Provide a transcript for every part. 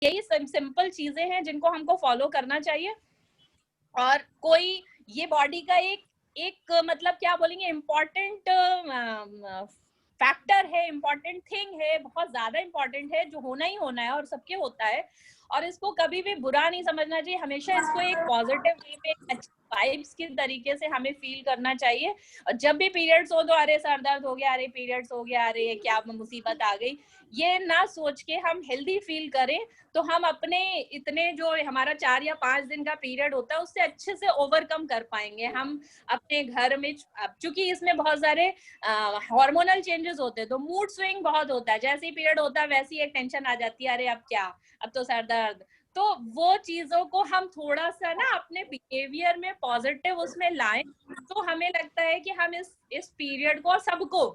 यही सिंपल चीजें हैं जिनको हमको फॉलो करना चाहिए। और कोई ये बॉडी का एक मतलब क्या बोलेंगे इम्पोर्टेंट फैक्टर है, इम्पोर्टेंट थिंग है, बहुत ज्यादा इम्पोर्टेंट है, जो होना ही होना है और सबके होता है। और इसको कभी भी बुरा नहीं समझना चाहिए, हमेशा इसको एक पॉजिटिव वे में, अच्छी वाइब्स के तरीके से हमें फील करना चाहिए। और जब भी पीरियड्स हो तो अरे सर दर्द हो गया, अरे पीरियड्स हो गया, अरे क्या मुसीबत आ गई, ये ना सोच के हम हेल्दी फील करें, तो हम अपने इतने जो हमारा 4 या 5 दिन का पीरियड होता है उससे अच्छे से ओवरकम कर पाएंगे। हम अपने घर में, चूंकि इसमें बहुत सारे हार्मोनल चेंजेस होते हैं, तो मूड स्विंग बहुत होता है, जैसे ही पीरियड होता है वैसे ही एक टेंशन आ जाती है, अरे अब क्या, अब तो सर दर्द। तो वो चीजों को हम थोड़ा सा ना अपने बिहेवियर में पॉजिटिव उसमें लाएं, तो हमें लगता है कि हम इस पीरियड को, सबको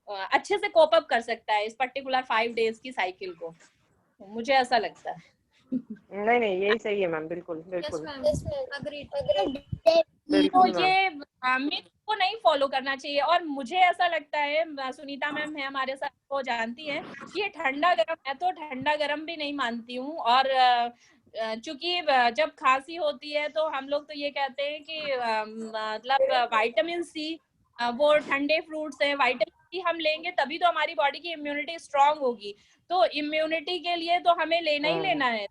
अच्छे से कोप अप कर सकता है, इस पर्टिकुलर 5 डेज की साइकिल को। मुझे ऐसा लगता है। नहीं नहीं, यही सही है मैम, बिल्कुल बिल्कुल। तो ये मिथ को नहीं फॉलो करना चाहिए। और मुझे ऐसा लगता है, सुनीता मैम है हमारे साथ, वो जानती है कि ये ठंडा गर्म, मैं तो ठंडा गर्म भी नहीं मानती हूँ। और चूंकि जब खांसी होती है तो हम लोग तो ये कहते हैं कि मतलब विटामिन सी, वो ठंडे फ्रूट्स हैं, विटामिन सी हम लेंगे तभी तो हमारी बॉडी की इम्यूनिटी स्ट्रांग होगी। तो इम्यूनिटी के लिए तो हमें लेना ही लेना है।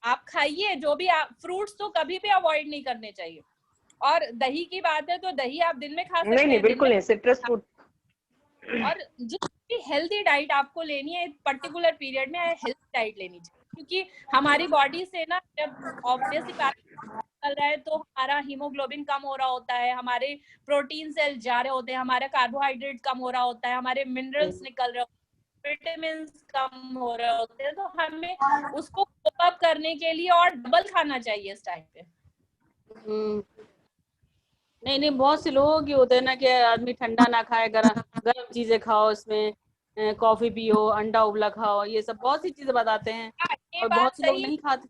आप खाइए जो भी, आप फ्रूट्स तो कभी भी अवॉइड नहीं करने चाहिए। और दही की बात है तो दही आप दिन में खा नहीं सकते नहीं, हैं, दिन बिल्कुल में। नहीं, सिट्रस फ्रूट। और जितनी हेल्दी डाइट आपको लेनी है पर्टिकुलर पीरियड में, हेल्दी डाइट लेनी चाहिए, क्योंकि हमारी बॉडी से ना, जब ऑब्वियस ही बात चल रहा है तो हमारा हीमोग्लोबिन कम हो रहा होता है, हमारे प्रोटीन सेल्स जा रहे होते हैं, हमारा कार्बोहाइड्रेट कम हो रहा होता है, हमारे मिनरल्स निकल रहे होते हैं, विटामिन कम हो रहे होते हैं, तो हमें उसको कोप अप करने के लिए और डबल खाना चाहिए इस टाइम पे। नहीं नहीं, बहुत से लोगों की होते हैं ना कि आदमी ठंडा ना खाए, गरम गरम चीजें खाओ, इसमें कॉफी पियो, अंडा उबला खाओ, ये सब बहुत सी चीजें बताते हैं। ये और बात बहुत से लोग सही। नहीं खाते।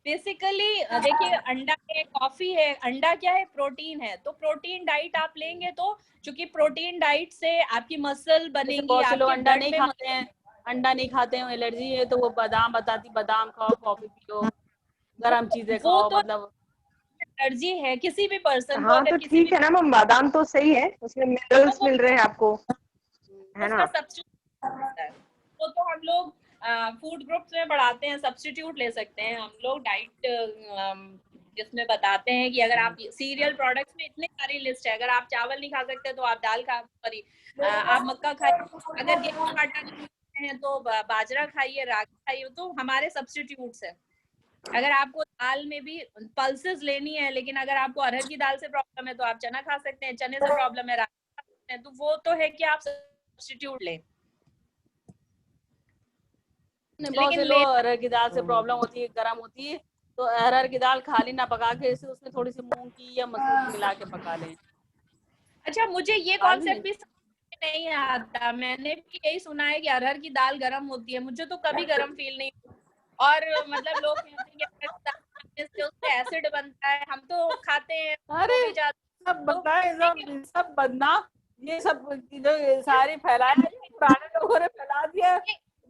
बेसिकली देखिए, अंडा है, कॉफी है, अंडा क्या है, प्रोटीन है, तो प्रोटीन डाइट आप लेंगे तो, चूंकि प्रोटीन डाइट से आपकी मसल जैसे बनेगी, बहुत से लोग आपके अंडा ब्लड नहीं में खाते हैं, अंडा नहीं खाते हैं, एलर्जी है, तो वो बादाम बताती, बादाम खाओ, कॉफी पियो, गरम चीजें वो खाओ, तो मतलब। एलर्जी है किसी भी पर्सन को, हाँ अगर तो किसी भी, ठीक है ना मैम, बादाम तो सही है, उसमें तो मिनरल्स वो मिल रहे हैं आपको, है उसका ना। सब्स्टिट्यूट होता है। वो तो हम लोग फूड ग्रुप्स में पढ़ाते हैं, सब्स्टिट्यूट ले सकते हैं हम लोग डाइट, जिसमें बताते हैं कि अगर आप सीरियल प्रोडक्ट्स में इतने सारी लिस्ट है, अगर आप चावल नहीं खा सकते तो आप दाल खा, सॉरी आप मक्का खाइए, अगर गेहूं का आटा नहीं खाते हैं तो बाजरा खाइए, रागी खाइए, तो हमारे सब्स्टिट्यूट्स है। अगर आपको दाल में भी पल्सेस लेनी है, लेकिन अगर आपको अरहर की दाल से प्रॉब्लम है तो आप चना खा सकते हैं, चने से प्रॉब्लम है रागी खा सकते हैं, तो वो तो है कि आप सब्स्टिट्यूट लें। बहुत लेकिन से ले, लोग अरहर की दाल से प्रॉब्लम होती है, गर्म होती है, तो अरहर की दाल खाली ना पका के इसे उसमें थोड़ी सी मूंग की या मसूर की मिला के पका लें। अच्छा मुझे ये दाल भी कॉन्सेप्ट भी समझ में नहीं आता, मैंने भी यही सुना है कि अरहर की दाल गर्म होती है, मुझे तो कभी गर्म फील नहीं। और मतलब लोग कहते हैं कि अरहर की दाल खाने से उससे एसिड बनता है, हम तो खाते हैं अरे तो भी जाते, सब तो बताए, देखिए, सब बदनाम, ये सब जो सारी फैलाया है, ये पुराने लोगों ने फैला दिया,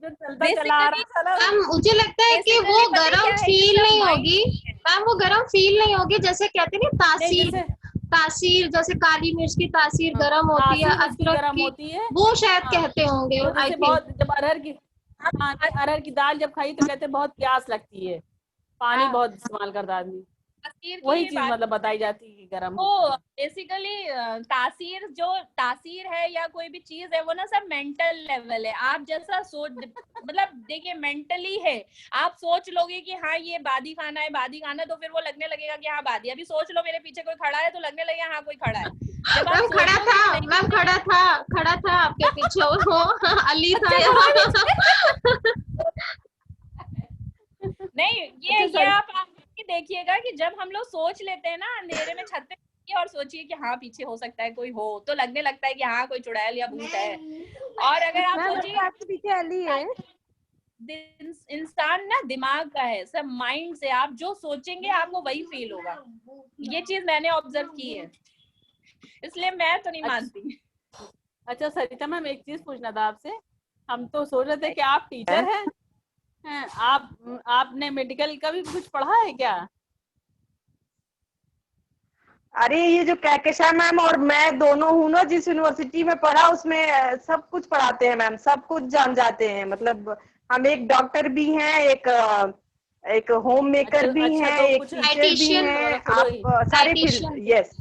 जो चलता चला आ बेसिकली, रहा साला वो। मैम मुझे लगता है कि वो बेसिकली पता है गरम क्या है, ये फील सब नहीं माइंड होगी। है। मैम वो गरम फील नहीं होगी, जैसे कहते हैं ना नहीं तासीर, जैसे तासीर जैसे काली मिर्च की तासीर हाँ, गरम होती है, तासीर उसकी अदरक गर्म की, होती है। वो शायद हाँ, कहते होंगे तो आई जैसे थिंक। बहुत जब अरहर की, हाँ नहीं, अरहर की दाल जब खाई तो कहते हैं बहुत प्यास लगती है, पानी हाँ, बहुत इस्तेमाल करता है आदमी, तासीर की वही ही चीज बात। मतलब बताई जाती है कि गर्म होती तो है। बेसिकली तासीर, जो तासीर है या कोई भी चीज है, वो ना सब मेंटल लेवल है। आप जैसा सोच, मतलब देखिए मेंटली है, आप सोच लोगे कि हाँ ये बादी खाना है, बादी खाना, तो फिर वो लगने लगेगा कि हाँ बादी। अभी सोच लो मेरे पीछे कोई खड़ा है तो लगने लगेगा हाँ कोई खड़ा है। जब आप मैम खड़ा सोचोगे था, कि नहीं, मैम खड़ा था आपके पीछे वो अली था अच्छा खड़ा यहाँ। भी नहीं, अच्छा ये सर, आप देखिएगा कि जब हम लोग सोच लेते हैं ना अंधेरे में छत पे और सोचिए कि हाँ पीछे हो सकता है कोई हो, तो लगने लगता है कि हाँ कोई चुड़ैल या भूत है। और अगर आप मैम सोचिए, अच्छा आपके पीछे अली है। इंसान ना दिमाग का है, सब माइंड से, आप जो सोचेंगे आपको वही फील होगा। ये चीज मैंने ऑब्जर्व की है, इसलिए मैं तो नहीं मानती। अच्छा सरिता मैम, एक चीज पूछना था आपसे, हम तो सोच रहे थे कि आप टीचर हैं, आपने मेडिकल का भी कुछ पढ़ा है क्या? अरे ये जो कहकशा मैम और मैं दोनों हूँ ना, जिस यूनिवर्सिटी में पढ़ा उसमें सब कुछ पढ़ाते हैं मैम, सब कुछ जान जाते हैं। मतलब हम एक डॉक्टर भी हैं, एक होम मेकर भी अच्छा, हैं, तो एक कुछ टीचर भी Dietitian, हैं। थोड़ा आप सारे फील्ड, डाइटिशियन। यस।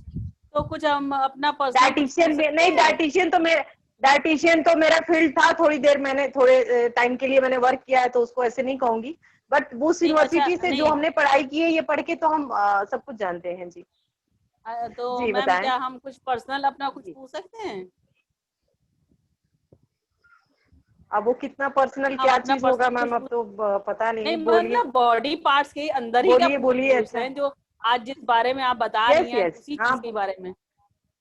तो कुछ हम अपना पर्सनल कुछ पूछ डाइटिशियन भी सकते नहीं, हैं? डाइटिशियन तो मेरा फील्ड था। थोड़ी देर मैंने थोड़े टाइम के लिए मैंने वर्क किया है, तो उसको ऐसे नहीं कहूंगी। बट उस नहीं, अच्छा, यूनिवर्सिटी से जो नहीं, हमने पढ़ाई की है, ये पढ़ के तो हम सब कुछ जानते हैं जी। तो जी मैम बताएं। क्या हम कुछ पर्सनल अपना कुछ जी, पूछ सकते हैं? अब वो कितना पर्सनल हम क्या अपना चीज होगा पर्सनल कुछ मैम, अब तो पता नहीं, नहीं। बोलिए मतलब बॉडी पार्ट्स के अंदर ही का बोलिए बोलिए। पूछ अच्छा, रहे हैं, जो आज जिस बारे में आप बता रही यस हैं यस, उसी हाँ चीज के बारे में,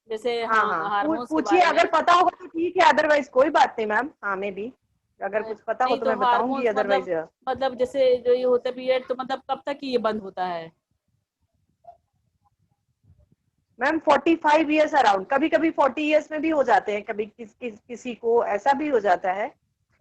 जैसे हाँ हाँ, हार्मोन्स के पूछिए। बारे में। अगर पता होगा तो ठीक है, अदरवाइज कोई बात नहीं मैम। हाँ में भी अगर कुछ पता हो नहीं तो तो मैं बताऊंगी, हार्मोन्स अदरवाइज। मतलब जैसे जो ये होता है पीरियड, तो मतलब कब तक ये बंद होता है? मैम 45 ईयर्स अराउंड, कभी कभी 40 ईयर्स में भी हो जाते हैं, कभी किसी को ऐसा भी हो जाता है।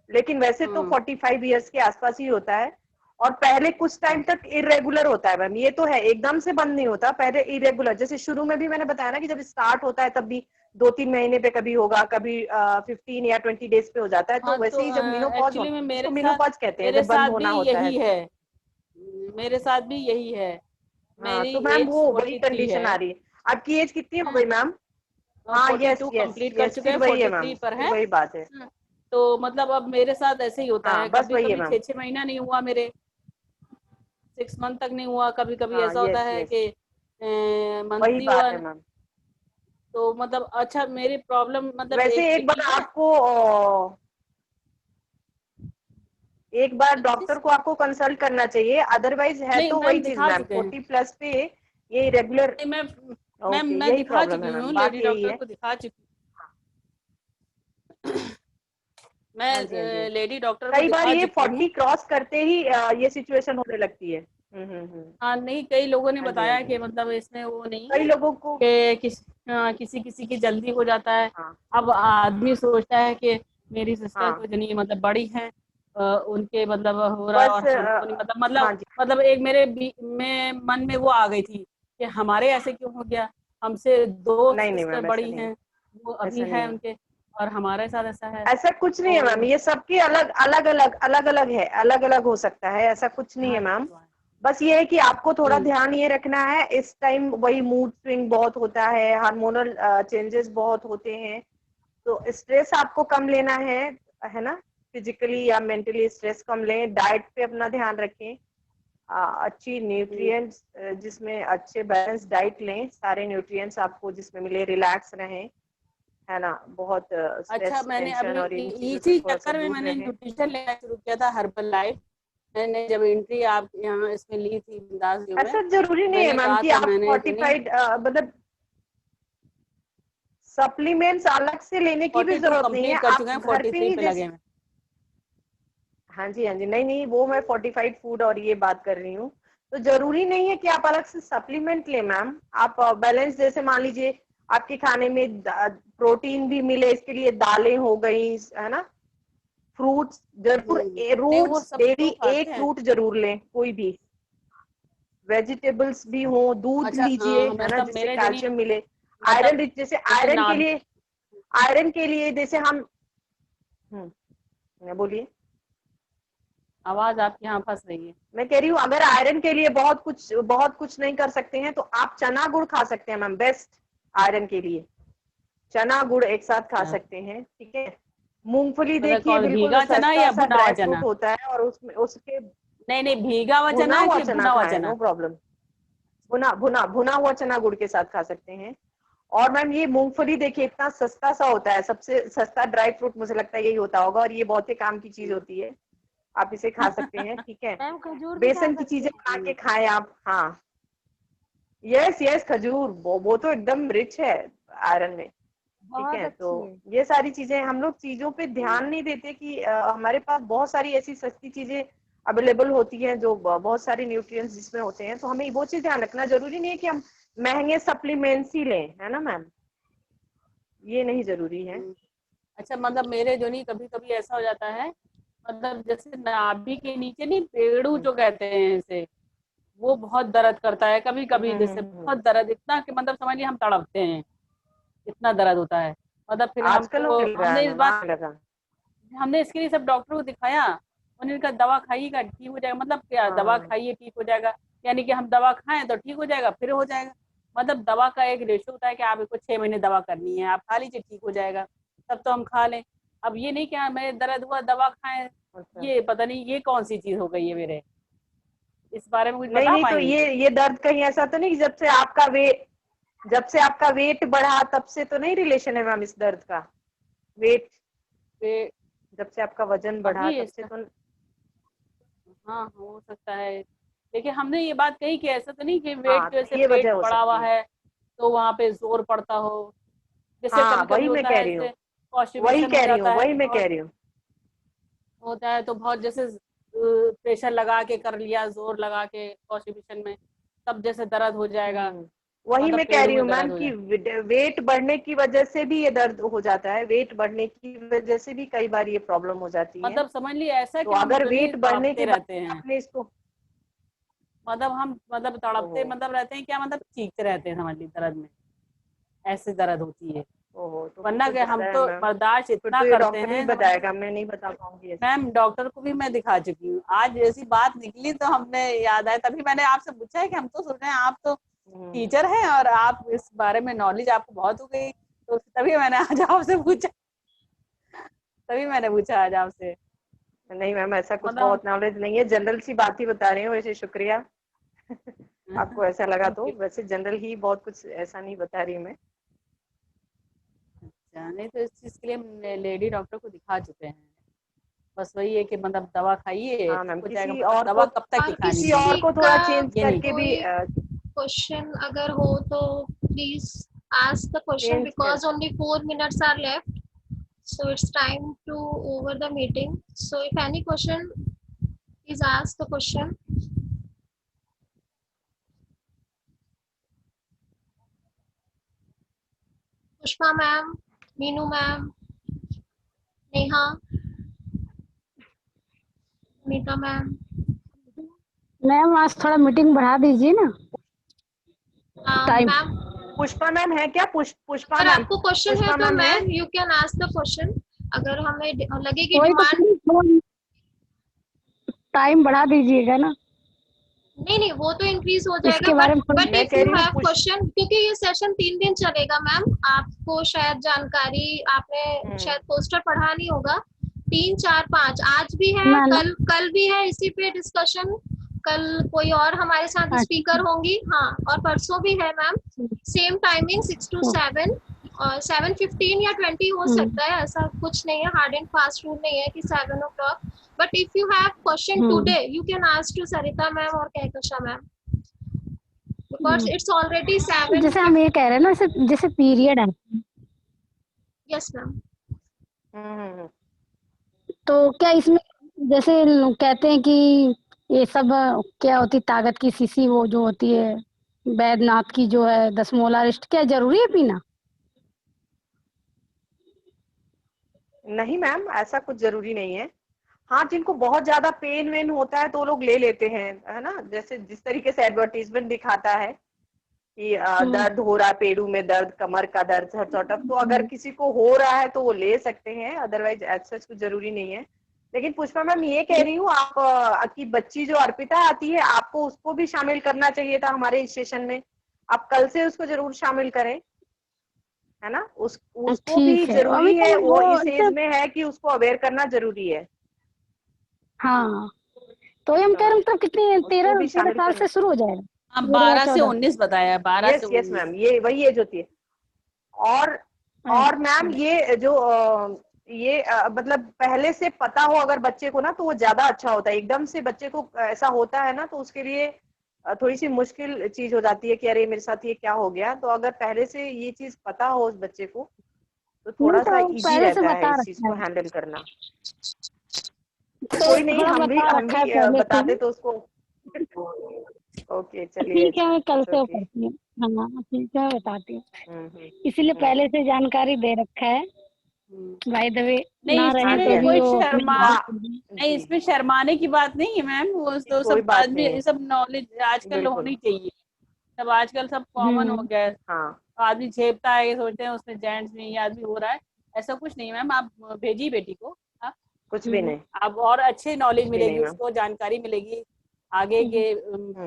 लेकिन वैसे तो 45 ईयर्स के आसपास ही होता है। और पहले कुछ टाइम तक इरेगुलर होता है मैम, ये तो है, एकदम से बंद नहीं होता। पहले इरेगुलर, जैसे शुरू में भी मैंने बताया ना कि जब स्टार्ट होता है तब भी 2-3 महीने पे कभी होगा, कभी 15 या 20 डेज पे हो जाता है। तो हाँ, तो वैसे ही जब मीनोपॉज एक्चुअली हो, में इसको मीनोपॉज कहते हैं, मेरे जब बंद साथ भी होना होता है। यही है। मेरे साथ भी यही है। हाँ मेरी तो मैम एज वो वही 43 कंडीशन है। आ रही है। आपकी एज कितनी हो गई मैम? हाँ, यस 42 यस कंप्लीट कर यस, चुके फिर हैं, वही है मैम, 43 पर फिर है। वही बात है। तो मतलब अब मेरे साथ ऐसे ही होता हाँ है, बस कभी वही है कभी मैम। 6-6 महीना नहीं हुआ मेरे, 6 मंथ तक नहीं हुआ, कभी कभी हाँ ऐसा होता यस है यस, कि वही मंथली हुआ। बात है मैम। तो मतलब अच्छा, मेरी प्रॉब्लम मतलब वैसे एक एक बार यही है। आपको एक बार किस चीज? डॉक्टर को आपको कंसल्ट करना चाहिए, अदरवाइज है नहीं तो वही मैम, चीज दिखा मैम, चुके हैं। 40+ पे ये रेगुलर। नहीं, ओके, मैं यही दिखा प्रॉब्लम चुकी है हूँ, मैम, लेडी बात यही डॉक्टर है। को दिखा चुकी हाँ जी हाँ जी। मैं लेडी डॉक्टर को कई बार दिखा ये चुकी हूँ। 40 क्रॉस करते ही ये सिचुएशन होने लगती है। हम्म। हाँ, नहीं, कई लोगों ने हाँ जी हाँ बताया जी। कि मतलब इसमें वो नहीं कई है लोगों को, कि किसी किसी की जल्दी हो जाता है। हाँ अब आदमी सोचता है कि मेरी सिस्टर हाँ, को जितनी मतलब बड़ी है, उनके मतलब हो रहा है बस और हमको नहीं, हाँ जी। मतलब एक मेरे में मन में वो आ गई थी कि हमारे ऐसे क्यों हो गया, हमसे 2 नहीं नहीं सिस्टर मैम, ऐसा बड़ी नहीं है, हैं, वो अभी ऐसा नहीं है है। उनके, और हमारे साथ ऐसा है। ऐसा कुछ नहीं है मैम, तो ये सबके अलग अलग अलग अलग है, अलग अलग हो सकता है, ऐसा कुछ नहीं है हाँ, मैम। बस ये है कि आपको थोड़ा हम्म, ध्यान ये रखना है इस टाइम, वही मूड स्विंग बहुत होता है, हार्मोनल चेंजेस बहुत होते हैं। तो स्ट्रेस आपको कम लेना है ना? फिजिकली या मेंटली स्ट्रेस कम लें, डाइट पे अपना ध्यान रखें। अच्छी न्यूट्रिएंट्स, जिसमें अच्छे बैलेंस डाइट लें, सारे न्यूट्रिएंट्स आपको जिसमें मिले, रिलैक्स रहें, है ना? बहुत अच्छा, स्ट्रेस मैंने टेंशन अभी और इन चीजों से इसी थोड़ा सा चक्कर में दूर मैंने रहें। न्यूट्रिशन लेना शुरू किया था, हर्बल लाइफ। मैंने जब एंट्री आप यहाँ इसमें ली थी बिंदास जो में, ऐसा जरूरी नहीं है मैंने मैम कहा कि था आप मैंने इतनी फोर्टिफाइड मतलब सप्लीमेंट्स अलग से लेने की भी 42 जरूरत नहीं है, कंप्लीट कर आप चुके हैं, घर पे 43 ही पे जैसे। लगे हैं। हाँ जी हाँ जी, नहीं नहीं, वो मैं फोर्टिफाइड फूड और ये बात कर रही हूँ। तो जरूरी नहीं है कि आप अलग से सप्लीमेंट लें मैम। आप बैलेंस, जैसे मान लीजिए आपके खाने में प्रोटीन भी मिले, इसके लिए दालें हो गई, है ना? फ्रूट्स जरूर, नहीं, वो फ्रूट्स सब डेली तो खाते एक हैं। फ्रूट जरूर लें, कोई भी। वेजिटेबल्स भी हो, दूध अच्छा, लीजिए, है ना, मतलब जिससे मेरे जो नहीं, कैल्शियम मिले। आयरन मतलब रिच, जैसे जैसे आयरन के नाद लिए, आयरन के लिए जैसे हम, बोलिए। आवाज आपकी यहाँ फंस रही है। मैं कह रही हूँ, अगर आयरन के लिए बहुत कुछ नहीं कर सकते हैं तो आप चना गुड़ खा सकते हैं मैम, बेस्ट आयरन के लिए। चना गुड़ एक साथ खा अच्छा, सकते हैं, ठीक है। मूंगफली मतलब देखिए, कौन, बिल्कुल भीगा चना सस्ता या सा भुना हुआ ड्राई फ्रूट चना? होता है, और उसमें उसके नहीं नहीं, भीगा हुआ भुना चना हुआ कि चना भुना हुआ खाएं, नो चना? प्रॉब्लम। भुना हुआ चना गुड़ के साथ खा सकते हैं। और मैम ये मूंगफली देखिए, इतना सस्ता सा होता है, सबसे सस्ता ड्राई फ्रूट मुझे लगता है यही होता होगा, और ये बहुत ही काम की चीज होती है। आप इसे खा सकते हैं, ठीक है। मैम खजूर भी खा बेसन की सकते चीजें हैं। बना के खाएं आप, हाँ। यस यस, खजूर वो तो एकदम रिच है आयरन में, ठीक बहुत है। तो अच्छी है। ये सारी चीजें, हम लोग चीजों पे ध्यान नहीं देते कि हमारे पास बहुत सारी ऐसी सस्ती चीजें अवेलेबल होती हैं, जो बहुत सारे न्यूट्रिएंट्स जिसमें होते हैं। तो हमें वो चीज ध्यान रखना, जरूरी नहीं है कि हम महंगे सप्लीमेंट्स ही लें, है ना मैम? ये नहीं जरूरी है। अच्छा, मतलब मेरे जो नहीं, कभी कभी ऐसा हो जाता है, मतलब जैसे नाभि के नीचे नहीं, पेड़ू जो कहते हैं इसे, वो बहुत दर्द करता है कभी कभी, जैसे बहुत दर्द, इतना कि मतलब समझिए हम तड़पते हैं, इतना दर्द होता है। मतलब फिर आजकल हमको, होने लगा है हमने इस मैम, बात, आने लगा। हमने इसके लिए सब डॉक्टर को दिखाया, उन्होंने कहा दवा खाइएगा ठीक हो जाएगा। मतलब क्या दवा हाँ खाइए ठीक हो जाएगा, यानी कि हम दवा खाएं तो ठीक हो जाएगा, फिर हो जाएगा। मतलब दवा का एक रेशो होता है कि आपको 6 महीने दवा करनी है, आप खा लीजिए ठीक हो जाएगा, तब तो हम खा लें। अब ये नहीं कि हाँ मेरे दर्द हुआ दवा खाएं, अच्छा। ये पता नहीं ये कौन सी चीज हो गई है मेरे, इस बारे में कुछ नहीं बता नहीं, तो पाएंगी? ये दर्द कहीं ऐसा तो नहीं कि जब से आपका वेट बढ़ा तब से तो नहीं रिलेशन है मैम इस दर्द का? वेट, पे- जब से आपका वजन बढ़ा अभी तब से इसका, तो। हाँ हो सकता है। लेकिन हमने ये बात कही कि ऐसा तो नहीं कि वेट हाँ, की वजह तो से ये पेट वजह हो बढ़ा हुआ सकती है। है तो वहां पे जोर पड़ता हो, जैसे हाँ कभी कभी वही मैं होता कह है रही हूँ, जैसे कॉन्स्टिपेशन हो जाता है वही मैं कह बहुत, रही हूँ। होता है तो बहुत जैसे प्रेशर लगा के कर लिया, जोर लगा के कॉन्स्टिपेशन में, तब जैसे दर्द हो जाएगा, वही मतलब मैं कह पेड़ों रही में हूँ मैम दर्द हो कि जाए। वेट बढ़ने की वजह से भी ये दर्द हो जाता है, वेट बढ़ने की वजह से भी कई बार ये प्रॉब्लम हो जाती है। मतलब समझ लिए ऐसा तो कि हम अगर लिटरली वेट बढ़ने तड़पते के बाद रहते हैं, आपने इसको। मतलब हम मतलब तड़पते ओहो, मतलब रहते हैं क्या, मतलब चीखते रहते हैं समझ ली दर्द में, ऐसे दर्द होती है। ओहो, तो फिर वरना तो कि हम ज्यादा है तो मैम। बर्दाश्त फिर इतना तो ये करते डॉक्टर ही हैं समझ ली। बताएगा, मैं नहीं बता पाऊंगी ऐसे। मैम डॉक्टर को भी मैं दिखा चुकी हूँ, आज ऐसी बात निकली तो हमने याद आया, तभी मैंने आपसे पूछा है कि हम तो सोच रहे हैं आप तो हम्म, टीचर हैं और आप इस बारे में नॉलेज आपको बहुत हो गई, तो तभी मैंने आज आपसे पूछा, तभी मैंने पूछा आज आपसे। नहीं मैम, ऐसा कुछ मतलब बहुत नॉलेज नहीं है, जनरल सी बात ही बता रही हूँ, वैसे शुक्रिया। आपको ऐसा लगा थैंक तो, यू। वैसे जनरल ही, बहुत कुछ ऐसा नहीं बता रही मैं। अच्छा, नहीं तो इस चीज के लिए हम लेडी डॉक्टर को दिखा चुके हैं, बस वही है कि मतलब दवा खाइए हाँ ठीक मैम, हो जाएगा, किसी मतलब और दवा को, कब तक ही और खानी किसी चाहिए, और किसी को का थोड़ा चेंज ये नहीं। करके भी कोई क्वेश्चन अगर हो तो please ask the question change कर। because only 4 minutes are left. So it's time to over the meeting. So if any question, please ask the question. Pushpa ma'am, Meenu ma'am, Neha, Meeta ma'am. Ma'am आज थोड़ा meeting बढ़ा दीजिए ना time. Ma'am, Pushpa ma'am है क्या? पुष्पा अगर ma'am, आपको question है पुष्पा तो मैम है? Ma'am you can ask the question. अगर हमें लगे कि कोई तो डिमांड, प्लीज टाइम बढ़ा दीजिएगा ना, नहीं नहीं वो तो इंक्रीज हो जाएगा, इसके बारे में बट मैं इफ कह यू रही हूँ हैव क्वेश्चन, क्योंकि ये सेशन 3 दिन चलेगा मैम, आपको शायद जानकारी, आपने शायद पोस्टर पढ़ा नहीं होगा। 3, 4, 5 आज भी है, ना ना। कल कल भी है इसी पे डिस्कशन, कल कोई और हमारे साथ अच्छा, स्पीकर होंगी, हाँ, और परसों भी है मैम। सेम टाइमिंग 6 to 7 और 7:15 या 20 हो सकता है, ऐसा कुछ नहीं है, हार्ड एंड फास्ट रूल नहीं है कि 7 o'clock। But if you have question today, you can ask to Sarita ma'am or Kehkasha ma'am because it's already जैसे हम 7:50. ये कह रहे हैं ना, जैसे पीरियड है, Yes ma'am. हम्म, तो क्या इसमें जैसे लोग कहते हैं कि ये सब क्या होती ताकत की शीशी, वो जो होती है बैद्यनाथ की जो है 10 मोलारिस्ट, क्या जरूरी है पीना? नहीं मैम, ऐसा कुछ जरूरी नहीं है। हाँ, जिनको बहुत ज्यादा पेन वेन होता है तो वो लोग ले लेते हैं, है ना, जैसे जिस तरीके से एडवर्टीजमेंट दिखाता है कि दर्द हो रहा है, पेड़ू में दर्द, कमर का दर्द, हर सॉर्ट ऑफ, तो अगर किसी को हो रहा है तो वो ले सकते हैं, अदरवाइज ऐसा कुछ जरूरी नहीं है। लेकिन पुष्पा मैम ये कह रही हूँ, आप की बच्ची जो अर्पिता आती है, आपको उसको भी शामिल करना चाहिए था हमारे इस सेशन में। आप कल से उसको जरूर शामिल करें, है ना, उसको भी ठीक है, अभी जरूरी तो है, वो वो इस एज जैसे, में है कि उसको अवेयर करना जरूरी है। हाँ, तो ये हम कह रहे हैं मतलब कितनी उसको 13 भी 13 शामिल साल करना। से शुरू हो जाएगा, हाँ 13 या 12 से 14? 19 बताया, 12 से यस यस 19। मैम, ये वही एज होती है। और और अच्छा। मैम ये जो ये मतलब पहले से पता हो अगर बच्चे को ना, तो वो ज्यादा अच्छा होता है। एकदम से बच्चे को ऐसा होता है ना, तो उसके लिए थोड़ी सी मुश्किल चीज हो जाती है कि अरे मेरे साथ ये क्या हो गया। तो अगर पहले से ये चीज पता हो उस बच्चे को, तो नहीं थोड़ा सा तो इजी पहले से रहता है बता इस चीज रखा को है, हैंडल करना। तो कोई नहीं, थोड़ा बता हम रखा है भी पहले से बता ही। दे तो उसको। ओके, चलिए, ठीक है, अच्छा, मैं कल इट्स से वो ओके। करती हूँ। हाँ ठीक है, मैं बताती हूँ, हम्म हम्म इसीलिए हम्म पहले से जानकारी दे रखा है। बाय द वे नहीं ना रहे इसमें तो भी कोई वो शर्मा हाँ नहीं, जी इसमें शर्माने की बात नहीं है मैम, वो तो कोई सब बात आदमी नहीं ये सब नॉलेज आजकल बिल्कुल होनी चाहिए, सब आजकल सब कॉमन हो गया है। हाँ आदमी झेपता है, ये सोचते हैं उसमें जेंट्स में ये आदमी हो रहा है, ऐसा कुछ नहीं है मैम। आप भेजिए बेटी को, हाँ, कुछ भी नहीं आप और अच्छी नॉलेज कुछ भी मिलेगी नहीं मैम उसको, जानकारी मिलेगी आगे के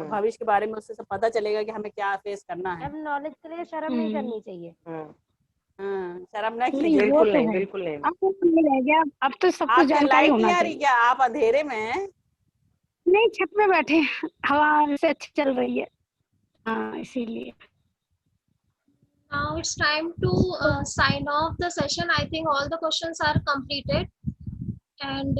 भविष्य के बारे में, उससे सब पता चलेगा कि हमें क्या फेस करना है। अब नॉलेज के लिए शर्म नहीं करनी चाहिए। शर्म ना नहीं कीजिए। वो बिल्कुल तो नहीं है। बिल्कुल नहीं अब तो नहीं रह गया, अब तो सब कुछ आपका जानकारी लाइट होना नहीं आ रही चाहिए। क्या? आप अंधेरे में हैं? नहीं छत पे बैठे हैं, हवा से अच्छी चल रही है, हाँ इसीलिए। Now it's time to sign off the session. I think all the questions are completed, and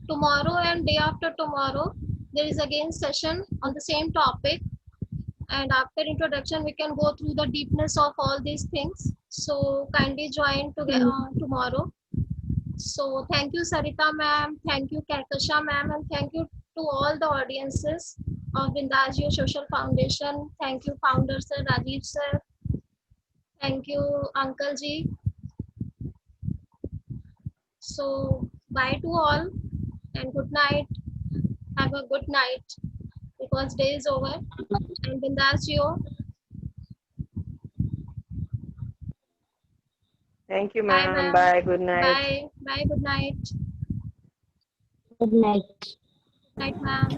tomorrow and day after tomorrow there is again session on the same topic, and after introduction we can go through the deepness of all these things. So kindly join tomorrow. So thank you Sarita ma'am, thank you Karkasha ma'am, and thank you to all the audiences of Vindasio Social Foundation. Thank you founder sir Rajiv sir, thank you uncle ji. So bye to all and good night. Have a good night because day is over. And Vindasio, thank you bye ma'am ma'am. Bye good night Bye. Bye. Good night. Good night. Night ma'am.